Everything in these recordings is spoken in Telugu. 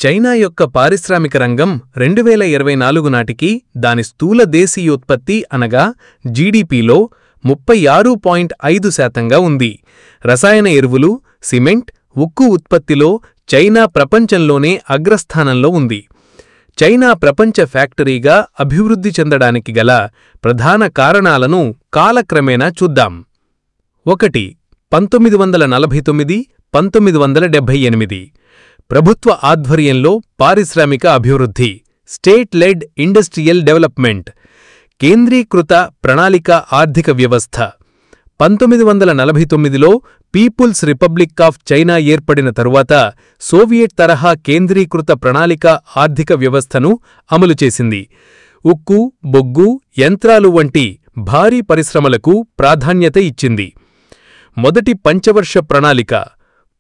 చైనా యొక్క పారిశ్రామిక రంగం 2024 నాటికి దాని స్థూల దేశీయోత్పత్తి అనగా జీడీపీలో 36.5% ఉంది. రసాయన ఎరువులు, సిమెంట్, ఉక్కు ఉత్పత్తిలో చైనా ప్రపంచంలోనే అగ్రస్థానంలో ఉంది. చైనా ప్రపంచ ఫ్యాక్టరీగా అభివృద్ధి చెందడానికి గల ప్రధాన కారణాలను కాలక్రమేణా చూద్దాం. 1. 1949-1978 ప్రభుత్వ ఆధ్వర్యంలో పారిశ్రామిక అభివృద్ధి, స్టేట్ లెడ్ ఇండస్ట్రియల్ డెవలప్మెంట్, కేంద్రీకృత ప్రణాళిక ఆర్థిక వ్యవస్థ. 1949లో పీపుల్స్ రిపబ్లిక్ ఆఫ్ చైనా ఏర్పడిన తరువాత సోవియట్ తరహా కేంద్రీకృత ప్రణాళిక ఆర్థిక వ్యవస్థను అమలు చేసింది. ఉక్కు, బొగ్గు, యంత్రాలు వంటి భారీ పరిశ్రమలకు ప్రాధాన్యత ఇచ్చింది. మొదటి పంచవర్ష ప్రణాళిక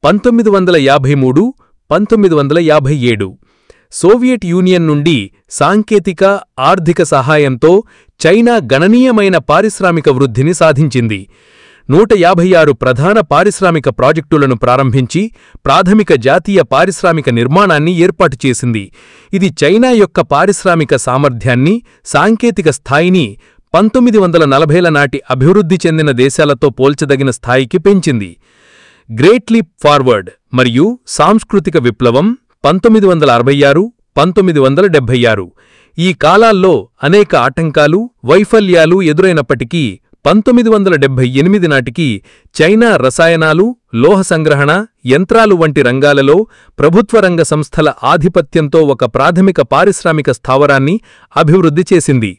1953-1957 సోవియట్ యూనియన్ నుండి సాంకేతిక, ఆర్థిక సహాయంతో చైనా గణనీయమైన పారిశ్రామిక వృద్ధిని సాధించింది. 156 ప్రధాన పారిశ్రామిక ప్రాజెక్టులను ప్రారంభించి ప్రాథమిక జాతీయ పారిశ్రామిక నిర్మాణాన్ని ఏర్పాటు చేసింది. ఇది చైనా యొక్క పారిశ్రామిక సామర్థ్యాన్ని, సాంకేతిక స్థాయిని 1940ల నాటి అభివృద్ధి చెందిన దేశాలతో పోల్చదగిన స్థాయికి పెంచింది. గ్రేట్ లీప్ ఫార్వర్డ్ మరియు సాంస్కృతిక విప్లవం 1966-1976 ఈ కాలాల్లో అనేక ఆటంకాలు, వైఫల్యాలు ఎదురైనప్పటికీ 1978 నాటికి చైనా రసాయనాలు, లోహ సంగ్రహణ, యంత్రాలు వంటి రంగాలలో ప్రభుత్వ రంగ సంస్థల ఆధిపత్యంతో ఒక ప్రాథమిక పారిశ్రామిక స్థావరాన్ని అభివృద్ధి చేసింది.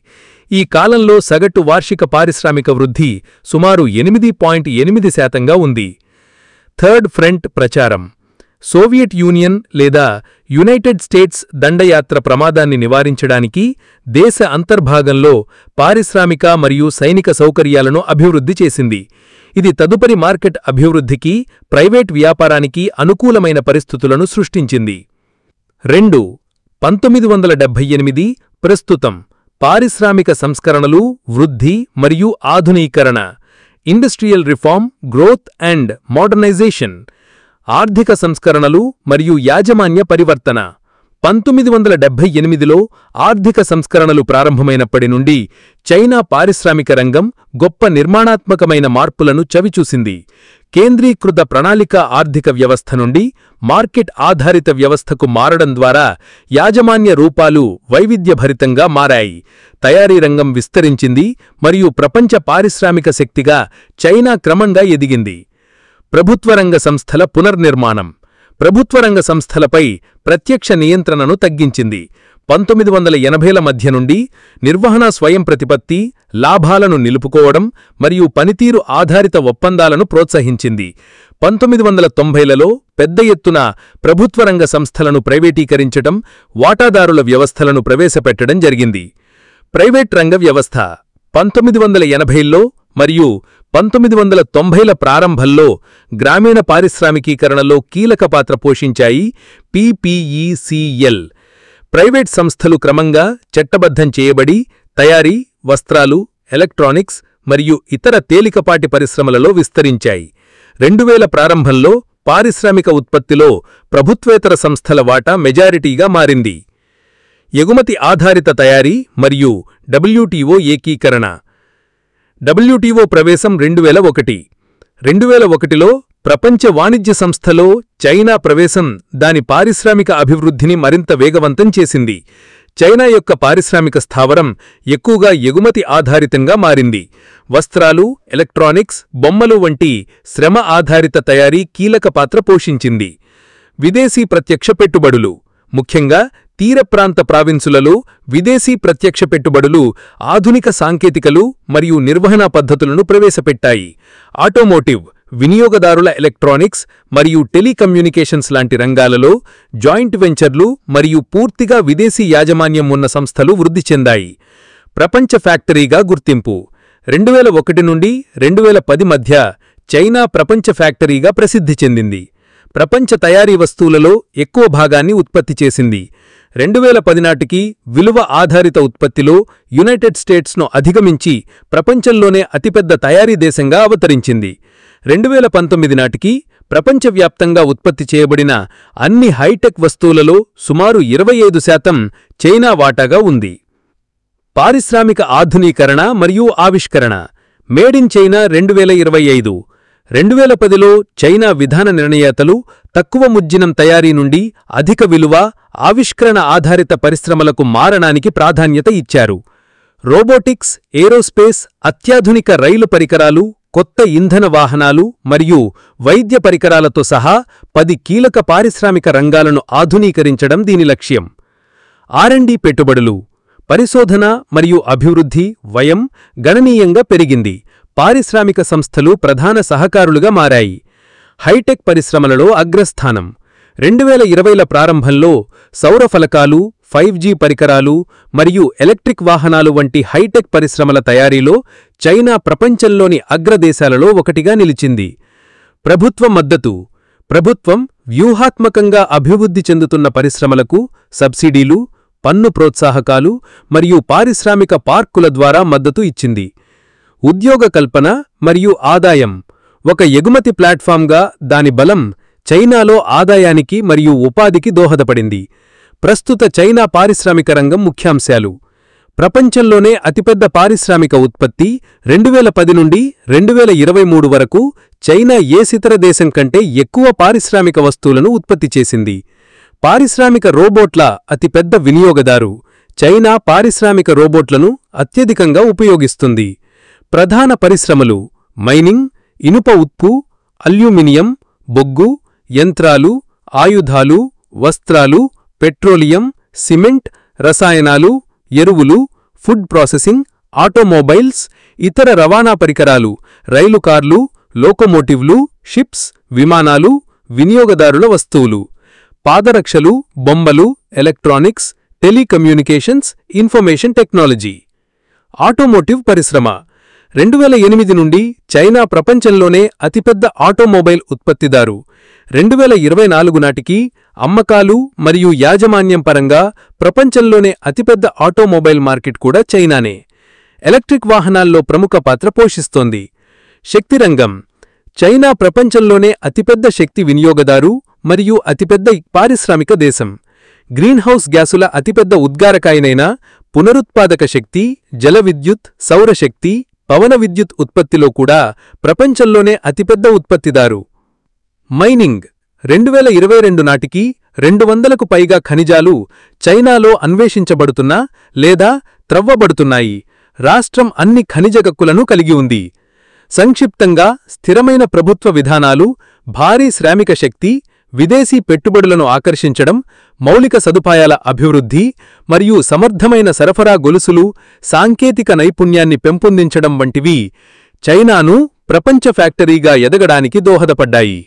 ఈ కాలంలో సగటు వార్షిక పారిశ్రామిక వృద్ధి సుమారు 8.8%గా ఉంది. థర్డ్ ఫ్రంట్ ప్రచారం సోవియట్ యూనియన్ లేదా యునైటెడ్ స్టేట్స్ దండయాత్ర ప్రమాదాన్ని నివారించడానికి దేశ అంతర్భాగంలో పారిశ్రామిక మరియు సైనిక సౌకర్యాలను అభివృద్ధి చేసింది. ఇది తదుపరి మార్కెట్ అభివృద్ధికి, ప్రైవేట్ వ్యాపారానికి అనుకూలమైన పరిస్థితులను సృష్టించింది. 2. 1978 ప్రస్తుతం పారిశ్రామిక సంస్కరణలు, వృద్ధి మరియు ఆధునీకరణ, industrial reform, growth and modernisation, ఆర్థిక సంస్కరణలు మరియు యాజమాన్య పరివర్తన. 1978లో ఆర్థిక సంస్కరణలు ప్రారంభమైనప్పటి నుండి చైనా పారిశ్రామిక రంగం గొప్ప నిర్మాణాత్మకమైన మార్పులను చవిచూసింది. కేంద్రీకృత ప్రణాళిక ఆర్థిక వ్యవస్థ నుండి మార్కెట్ ఆధారిత వ్యవస్థకు మారడం ద్వారా యాజమాన్య రూపాలు వైవిధ్యభరితంగా మారాయి. తయారీ రంగం విస్తరించింది మరియు ప్రపంచ పారిశ్రామిక శక్తిగా చైనా క్రమంగా ఎదిగింది. ప్రభుత్వరంగ సంస్థల పునర్నిర్మాణం ప్రభుత్వరంగ సంస్థలపై ప్రత్యక్ష నియంత్రణను తగ్గించింది. 1980ల మధ్య నుండి నిర్వహణ స్వయం ప్రతిపత్తి, లాభాలను నిలుపుకోవడం మరియు పనితీరు ఆధారిత ఒప్పందాలను ప్రోత్సహించింది. 1990లలో పెద్ద ఎత్తున ప్రభుత్వరంగ సంస్థలను ప్రైవేటీకరించడం, వాటాదారుల వ్యవస్థలను ప్రవేశపెట్టడం జరిగింది. ప్రైవేట్ రంగ వ్యవస్థ 1980ల్లో మరియు 1990ల ప్రారంభంలో గ్రామీణ పారిశ్రామికీకరణలో కీలక పాత్ర పోషించాయి. పీపీఈసీఎల్ ప్రైవేట్ సంస్థలు క్రమంగా చట్టబద్ధం చేయబడి తయారీ, వస్త్రాలు, ఎలక్ట్రానిక్స్ మరియు ఇతర తేలికపాటి పరిశ్రమలలో విస్తరించాయి. 2000 ప్రారంభంలో పారిశ్రామిక ఉత్పత్తిలో ప్రభుత్వేతర సంస్థల వాటా మెజారిటీగా మారింది. ఎగుమతి ఆధారిత తయారీ మరియు డబ్ల్యూటీఓ ఏకీకరణ డబ్ల్యూటీఓ ప్రవేశం 2001. 2001లో ప్రపంచ వాణిజ్య సంస్థలో చైనా ప్రవేశం దాని పారిశ్రామిక అభివృద్ధిని మరింత వేగవంతం చేసింది. చైనా యొక్క పారిశ్రామిక స్థావరం ఎక్కువగా ఎగుమతి ఆధారితంగా మారింది. వస్త్రాలు, ఎలక్ట్రానిక్స్, బొమ్మలు వంటి శ్రమ ఆధారిత తయారీ కీలక పాత్ర పోషించింది. విదేశీ ప్రత్యక్ష పెట్టుబడులు ముఖ్యంగా తీర ప్రాంత ప్రావిన్సులలో విదేశీ ప్రత్యక్ష పెట్టుబడులు ఆధునిక సాంకేతికలు మరియు నిర్వహణా పద్ధతులను ప్రవేశపెట్టాయి. ఆటోమోటివ్, వినియోగదారుల ఎలక్ట్రానిక్స్ మరియు టెలికమ్యూనికేషన్స్ లాంటి రంగాలలో జాయింట్ వెంచర్లు మరియు పూర్తిగా విదేశీ యాజమాన్యం ఉన్న సంస్థలు వృద్ధి చెందాయి. ప్రపంచ ఫ్యాక్టరీగా గుర్తింపు 2001 నుండి 2010 మధ్య చైనా ప్రపంచ ఫ్యాక్టరీగా ప్రసిద్ధి చెందింది. ప్రపంచ తయారీ వస్తువులలో ఎక్కువ భాగాన్ని ఉత్పత్తి చేసింది. 2010 నాటికి విలువ ఆధారిత ఉత్పత్తిలో యునైటెడ్ స్టేట్స్ను అధిగమించి ప్రపంచంలోనే అతిపెద్ద తయారీ దేశంగా అవతరించింది. 2019 నాటికి ప్రపంచవ్యాప్తంగా ఉత్పత్తి చేయబడిన అన్ని హైటెక్ వస్తువులలో సుమారు 25% చైనా వాటాగా ఉంది. పారిశ్రామిక ఆధునీకరణ మరియు ఆవిష్కరణ మేడ్ ఇన్ చైనా 2025. 2010లో చైనా విధాన నిర్ణేతలు తక్కువ ముజ్జినం తయారీ నుండి అధిక విలువ, ఆవిష్కరణ ఆధారిత పరిశ్రమలకు మారడానికి ప్రాధాన్యత ఇచ్చారు. రోబోటిక్స్, ఏరోస్పేస్, అత్యాధునిక రైలు పరికరాలు, కొత్త ఇంధన వాహనాలు మరియు వైద్య పరికరాలతో సహా 10 కీలక పారిశ్రామిక రంగాలను ఆధునీకరించడం దీని లక్ష్యం. R&D పెట్టుబడులు, పరిశోధన మరియు అభివృద్ధి వ్యయం గణనీయంగా పెరిగింది. పారిశ్రామిక సంస్థలు ప్రధాన సహకారులుగా మారాయి. హైటెక్ పరిశ్రమలలో అగ్రస్థానం. 2020ల ప్రారంభంలో సౌర ఫలకాలు, 5G పరికరాలు మరియు ఎలక్ట్రిక్ వాహనాలు వంటి హైటెక్ పరిశ్రమల తయారీలో చైనా ప్రపంచంలోని అగ్రదేశాలలో ఒకటిగా నిలిచింది. ప్రభుత్వ మద్దతు. ప్రభుత్వం వ్యూహాత్మకంగా అభివృద్ధి చెందుతున్న పరిశ్రమలకు సబ్సిడీలు, పన్ను ప్రోత్సాహకాలు మరియు పారిశ్రామిక పార్కుల ద్వారా మద్దతు ఇచ్చింది. ఉద్యోగ కల్పన మరియు ఆదాయం. ఒక ఎగుమతి ప్లాట్ఫామ్గా దాని బలం చైనాలో ఆదాయానికి మరియు ఉపాధికి దోహదపడింది. ప్రస్తుత చైనా పారిశ్రామిక రంగం ముఖ్యాంశాలు. ప్రపంచంలోనే అతిపెద్ద పారిశ్రామిక ఉత్పత్తి. 2010 నుండి 2023 వరకు చైనా ఇతర దేశం కంటే ఎక్కువ పారిశ్రామిక వస్తువులను ఉత్పత్తి చేసింది. పారిశ్రామిక రోబోట్ల అతిపెద్ద వినియోగదారు. చైనా పారిశ్రామిక రోబోట్లను అత్యధికంగా ఉపయోగిస్తుంది. ప్రధాన పరిశ్రమలు మైనింగ్, ఇనుప ఉత్పు, అల్యూమినియం, బొగ్గు, యంత్రాలు, ఆయుధాలు, వస్త్రాలు, పెట్రోలియం, సిమెంట్, రసాయనాలు, ఎరువులు, ఫుడ్ ప్రాసెసింగ్, ఆటోమొబైల్స్, ఇతర రవాణా పరికరాలు, రైలు కార్లు, లోకోమోటివ్లు, షిప్స్, విమానాలు, వినియోగదారుల వస్తువులు, పాదరక్షలు, బొమ్మలు, electronics, telecommunications, information technology. Automotive పరిశ్రమ 2008 నుండి చైనా ప్రపంచంలోనే అతిపెద్ద ఆటోమొబైల్ ఉత్పత్తిదారు. 2024 నాటికి అమ్మకాలు మరియు యాజమాన్యం పరంగా ప్రపంచంలోనే అతిపెద్ద ఆటోమొబైల్ మార్కెట్ కూడా చైనానే. ఎలక్ట్రిక్ వాహనాల్లో ప్రముఖ పాత్ర పోషిస్తోంది. శక్తి రంగం. చైనా ప్రపంచంలోనే అతిపెద్ద శక్తి వినియోగదారు మరియు అతిపెద్ద పారిశ్రామిక దేశం. గ్రీన్హౌస్ గ్యాసుల అతిపెద్ద ఉద్గారకాయనైన పునరుత్పాదక శక్తి, జల విద్యుత్, సౌరశక్తి, పవన విద్యుత్ ఉత్పత్తిలో కూడా ప్రపంచంలోనే అతిపెద్ద ఉత్పత్తిదారు. మైనింగ్. 2022 నాటికి 200కు పైగా ఖనిజాలు చైనాలో అన్వేషించబడుతున్నా లేదా త్రవ్వబడుతున్నాయి. రాష్ట్రం అన్ని ఖనిజ గక్కులను కలిగి ఉంది. సంక్షిప్తంగా స్థిరమైన ప్రభుత్వ విధానాలు, భారీ శ్రామిక శక్తి, విదేశీ పెట్టుబడులను ఆకర్షించడం, మౌలిక సదుపాయాల అభివృద్ధి మరియు సమర్థమైన సరఫరా గొలుసులు, సాంకేతిక నైపుణ్యాన్ని పెంపొందించడం వంటివి చైనాను ప్రపంచ ఫ్యాక్టరీగా ఎదగడానికి దోహదపడ్డాయి.